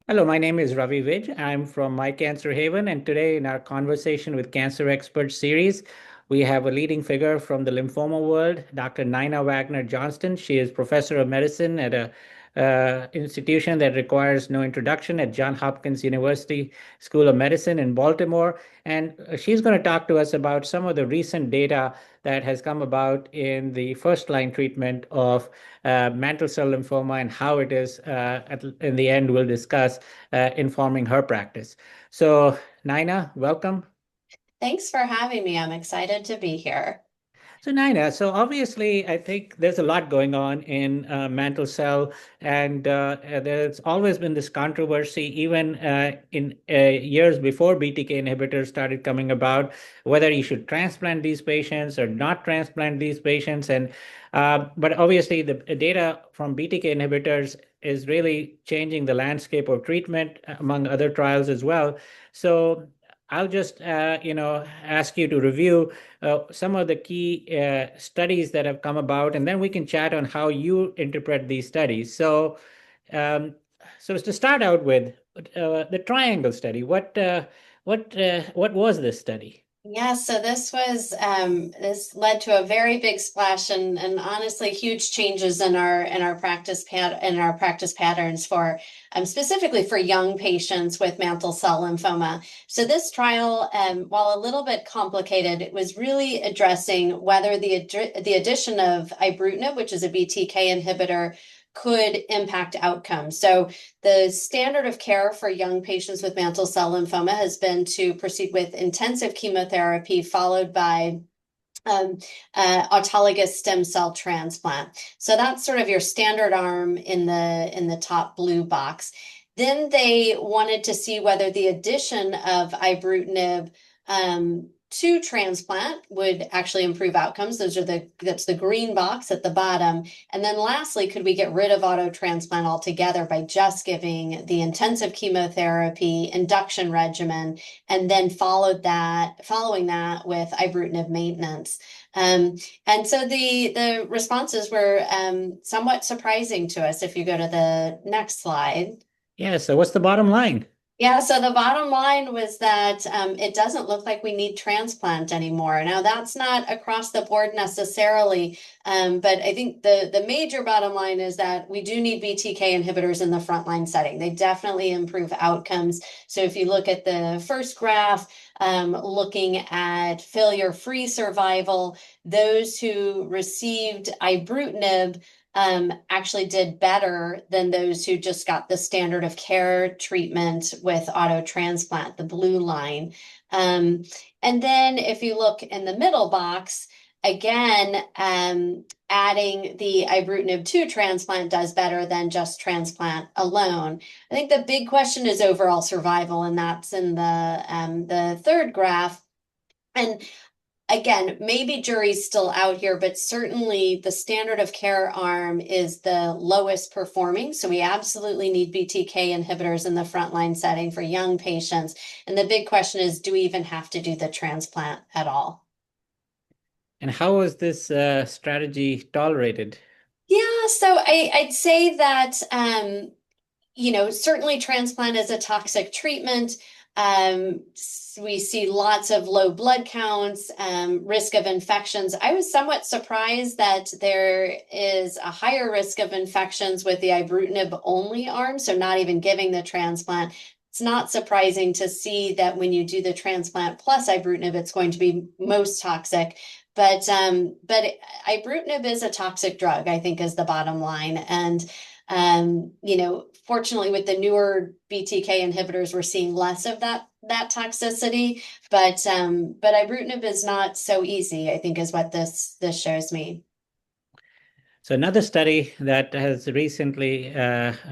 Hello, my name is Ravi Vij. I'm from My Cancer Haven, and today in our Conversation with Cancer Experts series, we have a leading figure from the lymphoma world, Dr. Nina Wagner Johnston. She is professor of medicine at a institution that requires no introduction at Johns Hopkins University School of Medicine in Baltimore. And she's going to talk to us about some of the recent data that has come about in the first line treatment of mantle cell lymphoma and how it is, in the end, we'll discuss informing her practice. So, Nina, welcome. Thanks for having me. I'm excited to be here. So, Nina, so obviously, I think there's a lot going on in mantle cell, and there's always been this controversy, even in years before BTK inhibitors started coming about, whether you should transplant these patients or not transplant these patients. And but obviously, the data from BTK inhibitors is really changing the landscape of treatment, among other trials as well. So, I'll just, ask you to review some of the key studies that have come about, and then we can chat on how you interpret these studies. Um, so to start out with, the triangle study, what was this study? Yeah, so this led to a very big splash and honestly huge changes in our practice patterns for specifically for young patients with mantle cell lymphoma. So this trial, while a little bit complicated, it was really addressing whether the addition of ibrutinib, which is a BTK inhibitor, could impact outcomes. So the standard of care for young patients with mantle cell lymphoma has been to proceed with intensive chemotherapy followed by autologous stem cell transplant. So that's sort of your standard arm in the top blue box. Then they wanted to see whether the addition of ibrutinib to transplant would actually improve outcomes. That's the green box at the bottom. And then lastly, could we get rid of auto transplant altogether by just giving the intensive chemotherapy induction regimen and then following that with ibrutinib maintenance? And so the responses were somewhat surprising to us. If you go to the next slide. Yeah, so what's the bottom line? Yeah, so the bottom line was that it doesn't look like we need transplant anymore. Now, that's not across the board necessarily, but I think the major bottom line is that we do need BTK inhibitors in the frontline setting. They definitely improve outcomes. So if you look at the first graph, looking at failure-free survival, those who received ibrutinib actually did better than those who just got the standard of care treatment with auto transplant, the blue line. And then if you look in the middle box, again, adding the ibrutinib to transplant does better than just transplant alone. I think the big question is overall survival, and that's in the third graph. And again, maybe jury's still out here, but certainly the standard of care arm is the lowest performing. So we absolutely need BTK inhibitors in the frontline setting for young patients. And the big question is, do we even have to do the transplant at all? And how was this strategy tolerated? Yeah, so I'd say that certainly transplant is a toxic treatment. We see lots of low blood counts, risk of infections. I was somewhat surprised that there is a higher risk of infections with the ibrutinib only arm, so not even giving the transplant. It's not surprising to see that when you do the transplant plus ibrutinib, it's going to be most toxic. But ibrutinib is a toxic drug, I think, is the bottom line. And fortunately, with the newer BTK inhibitors, we're seeing less of that toxicity. But ibrutinib is not so easy, I think, is what this shows me. So another study that has recently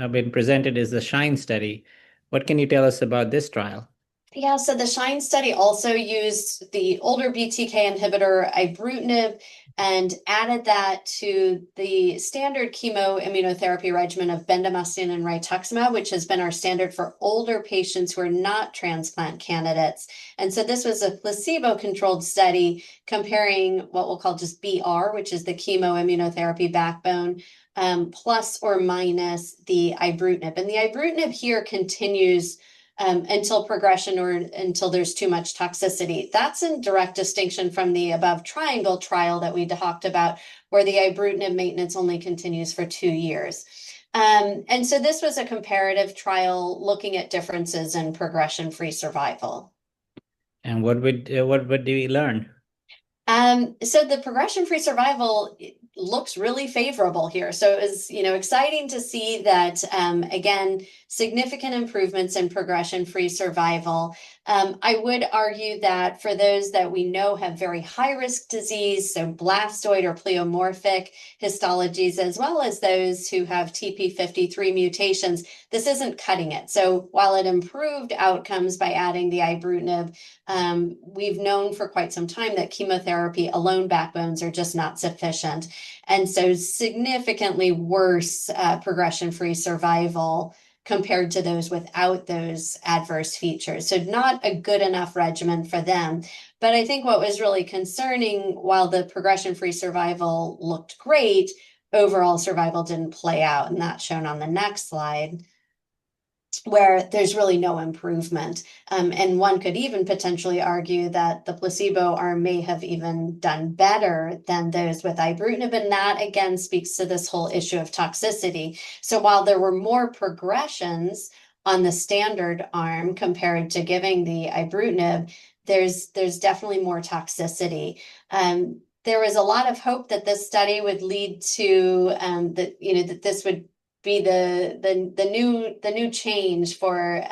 been presented is the SHINE study. What can you tell us about this trial? Yeah, so the SHINE study also used the older BTK inhibitor ibrutinib and added that to the standard chemoimmunotherapy regimen of bendamustine and rituximab, which has been our standard for older patients who are not transplant candidates. And so this was a placebo-controlled study comparing what we'll call just BR, which is the chemoimmunotherapy backbone, plus or minus the ibrutinib. And the ibrutinib here continues until progression or until there's too much toxicity. That's in direct distinction from the above triangle trial that we talked about, where the ibrutinib maintenance only continues for 2 years. And so this was a comparative trial looking at differences in progression-free survival. And what would we learn? So the progression-free survival looks really favorable here. So it was, exciting to see that, again, significant improvements in progression-free survival. I would argue that for those that we know have very high-risk disease, so blastoid or pleomorphic histologies, as well as those who have TP53 mutations, this isn't cutting it. So while it improved outcomes by adding the ibrutinib, we've known for quite some time that chemotherapy alone backbones are just not sufficient. And so significantly worse progression-free survival compared to those without those adverse features. So not a good enough regimen for them. But I think what was really concerning, while the progression-free survival looked great, overall survival didn't play out. And that's shown on the next slide, where there's really no improvement. And one could even potentially argue that the placebo arm may have even done better than those with ibrutinib, and that again speaks to this whole issue of toxicity. So while there were more progressions on the standard arm compared to giving the ibrutinib, there's definitely more toxicity. There was a lot of hope that this study would lead to that this would be the new change for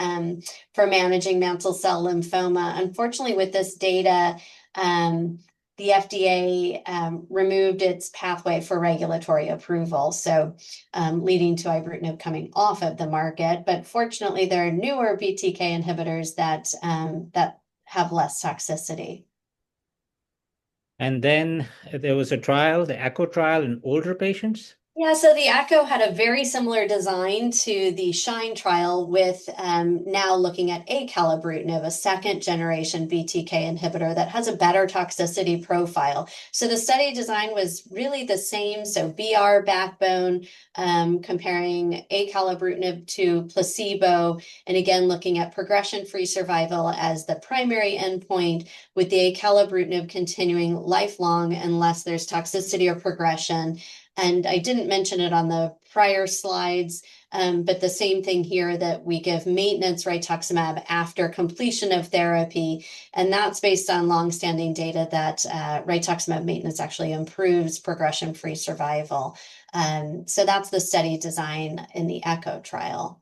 managing mantle cell lymphoma. Unfortunately, with this data, the FDA removed its pathway for regulatory approval, so leading to ibrutinib coming off of the market. But fortunately, there are newer BTK inhibitors that have less toxicity. And then there was a trial, the ECHO trial in older patients. Yeah, so the ECHO had a very similar design to the SHINE trial, with now looking at acalabrutinib, a second generation BTK inhibitor that has a better toxicity profile. So the study design was really the same. So BR backbone, comparing acalabrutinib to placebo, and again, looking at progression-free survival as the primary endpoint, with the acalabrutinib continuing lifelong unless there's toxicity or progression. And I didn't mention it on the prior slides, but the same thing here, that we give maintenance rituximab after completion of therapy. And that's based on longstanding data that rituximab maintenance actually improves progression-free survival. So that's the study design in the ECHO trial.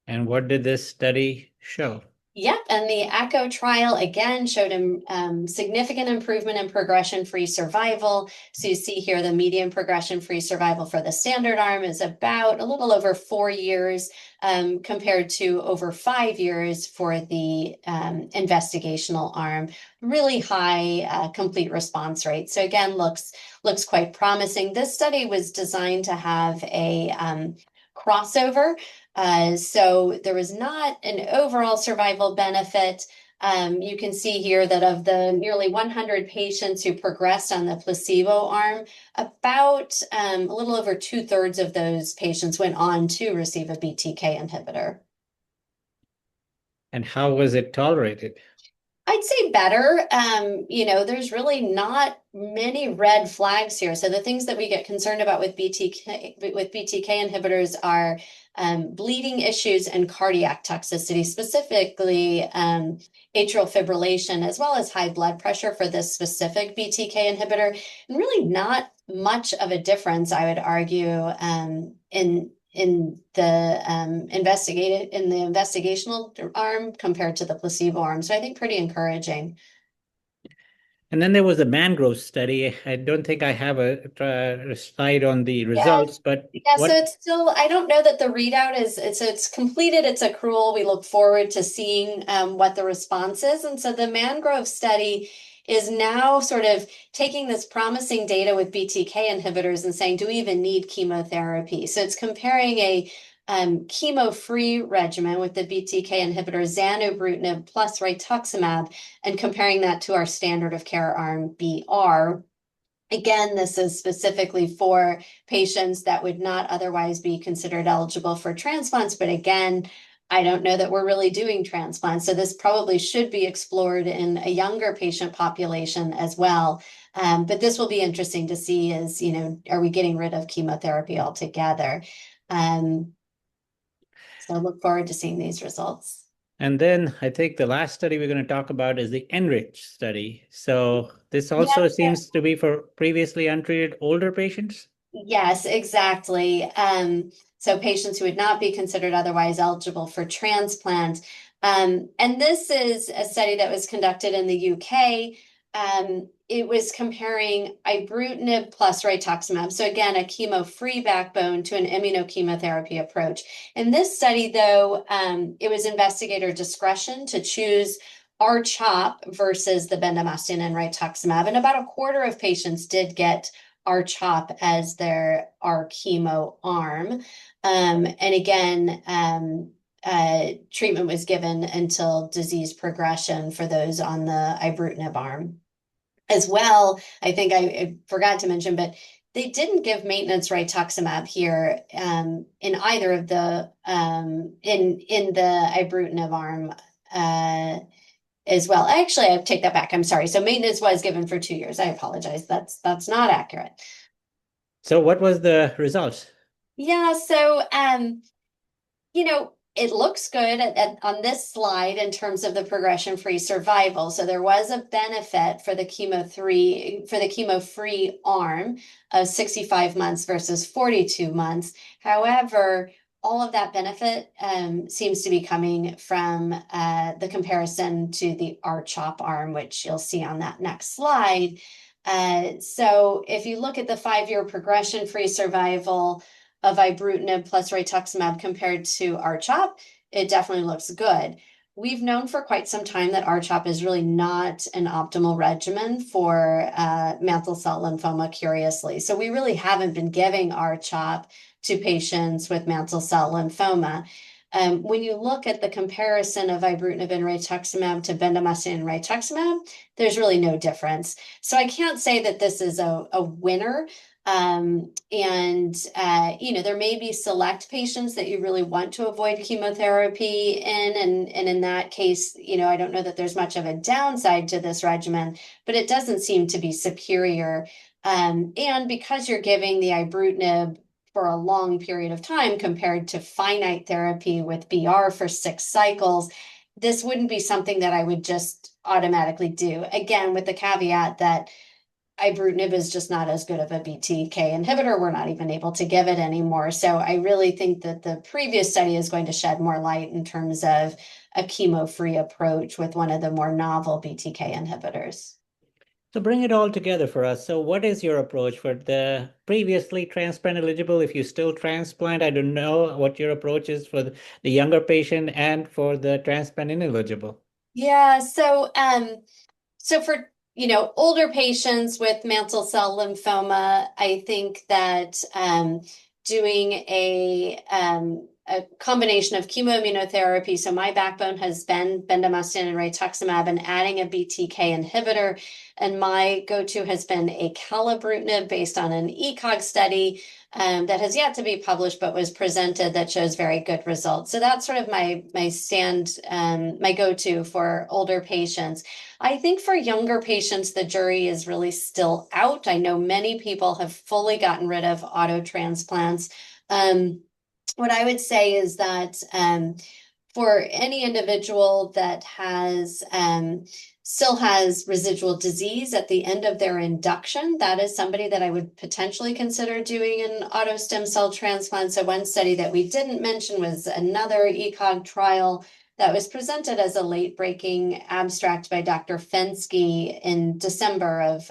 And what did this study show? Yep, and the ECHO trial again showed a significant improvement in progression-free survival. So you see here the median progression-free survival for the standard arm is about a little over 4 years, compared to over 5 years for the investigational arm. Really high complete response rate. So again, looks quite promising. This study was designed to have a crossover. So there was not an overall survival benefit. You can see here that of the nearly 100 patients who progressed on the placebo arm, about a little over 2/3 of those patients went on to receive a BTK inhibitor. And how was it tolerated? I'd say better. There's really not many red flags here. So the things that we get concerned about with BTK inhibitors are bleeding issues and cardiac toxicity, specifically atrial fibrillation, as well as high blood pressure for this specific BTK inhibitor. And really not much of a difference, I would argue, in the investigational arm compared to the placebo arm. So I think pretty encouraging. And then there was a mangrove study. I don't think I have a slide on the Yeah, results, but yeah. So what? it's still, I don't know that the readout is, it's completed its accrual. We look forward to seeing what the response is. And so the mangrove study is now sort of taking this promising data with BTK inhibitors and saying, do we even need chemotherapy? So it's comparing a chemo-free regimen with the BTK inhibitor zanubrutinib plus rituximab and comparing that to our standard of care arm BR. Again, this is specifically for patients that would not otherwise be considered eligible for transplants. But again, I don't know that we're really doing transplants. So this probably should be explored in a younger patient population as well. But this will be interesting to see is, are we getting rid of chemotherapy altogether? So I look forward to seeing these results. And then I think the last study we're going to talk about is the Enrich study. So this Yeah, also seems to be for previously untreated older patients. yes, exactly. So patients who would not be considered otherwise eligible for transplant. And this is a study that was conducted in the UK. It was comparing ibrutinib plus rituximab. So again, a chemo-free backbone to an immunochemotherapy approach. In this study, though, it was investigator discretion to choose R-CHOP versus the bendamustine and rituximab. And about a quarter of patients did get R-CHOP as their R-chemo arm. And again, treatment was given until disease progression for those on the ibrutinib arm. As well, I think I forgot to mention, but they didn't give maintenance rituximab here in either of the in the ibrutinib arm as well. Actually, I take that back. I'm sorry. So maintenance was given for 2 years. I apologize. That's not accurate. So what was the result? Yeah, so it looks good on this slide in terms of the progression-free survival. So there was a benefit for the chemo-free arm of 65 months versus 42 months. However, all of that benefit seems to be coming from the comparison to the R-CHOP arm, which you'll see on that next slide. So if you look at the 5-year progression-free survival of ibrutinib plus rituximab compared to R-CHOP, it definitely looks good. We've known for quite some time that R-CHOP is really not an optimal regimen for mantle cell lymphoma, curiously. So we really haven't been giving R-CHOP to patients with mantle cell lymphoma. When you look at the comparison of ibrutinib and rituximab to bendamustine and rituximab, there's really no difference. So I can't say that this is a winner. There may be select patients that you really want to avoid chemotherapy in, and in that case, I don't know that there's much of a downside to this regimen, but it doesn't seem to be superior. And because you're giving the ibrutinib for a long period of time compared to finite therapy with BR for 6 cycles, this wouldn't be something that I would just automatically do. Again, with the caveat that ibrutinib is just not as good of a BTK inhibitor. We're not even able to give it anymore. So I really think that the previous study is going to shed more light in terms of a chemo-free approach with one of the more novel BTK inhibitors. So bring it all together for us. So what is your approach for the previously transplant eligible? If you still transplant, I don't know what your approach is for the younger patient and for the transplant ineligible. Yeah, so for older patients with mantle cell lymphoma, I think that doing a combination of chemoimmunotherapy. So my backbone has been bendamustine and rituximab, and adding a BTK inhibitor. And my go-to has been acalabrutinib based on an ECOG study that has yet to be published, but was presented that shows very good results. So that's sort of my go-to for older patients. I think for younger patients, the jury is really still out. I know many people have fully gotten rid of auto transplants. What I would say is that for any individual that still has residual disease at the end of their induction, that is somebody that I would potentially consider doing an auto stem cell transplant. So one study that we didn't mention was another ECOG trial that was presented as a late-breaking abstract by Dr. Fensky in December of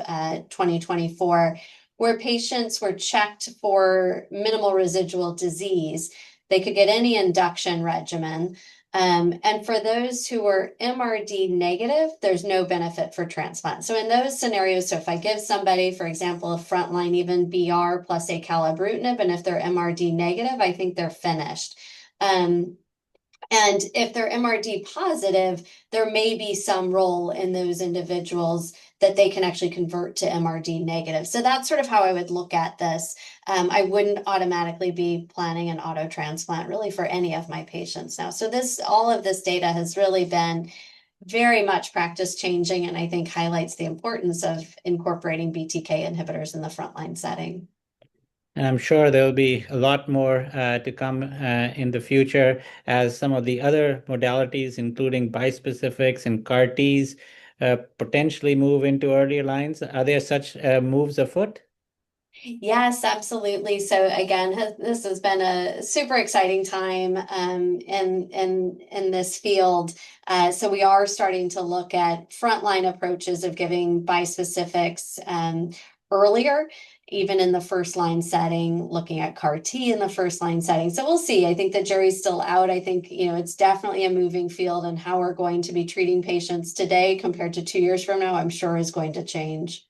2024, where patients were checked for minimal residual disease. They could get any induction regimen. And for those who are MRD negative, there's no benefit for transplant. So in those scenarios, so if I give somebody, for example, a frontline even BR plus acalabrutinib, and if they're MRD negative, I think they're finished. And if they're MRD positive, there may be some role in those individuals that they can actually convert to MRD negative. So that's sort of how I would look at this. I wouldn't automatically be planning an auto transplant really for any of my patients now. So all of this data has really been very much practice changing, and I think highlights the importance of incorporating BTK inhibitors in the frontline setting. And I'm sure there'll be a lot more to come in the future as some of the other modalities, including bispecifics and CAR Ts, potentially move into earlier lines. Are there such moves afoot? Yes, absolutely. So again, this has been a super exciting time in this field. So we are starting to look at frontline approaches of giving bispecifics earlier, even in the first line setting, looking at CAR T in the first line setting. So we'll see. I think the jury's still out. I think, it's definitely a moving field, and how we're going to be treating patients today compared to 2 years from now, I'm sure is going to change.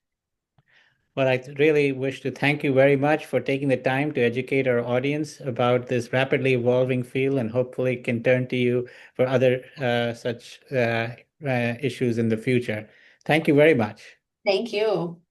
Well, I really wish to thank you very much for taking the time to educate our audience about this rapidly evolving field, and hopefully can turn to you for other such issues in the future. Thank you very much. Thank you.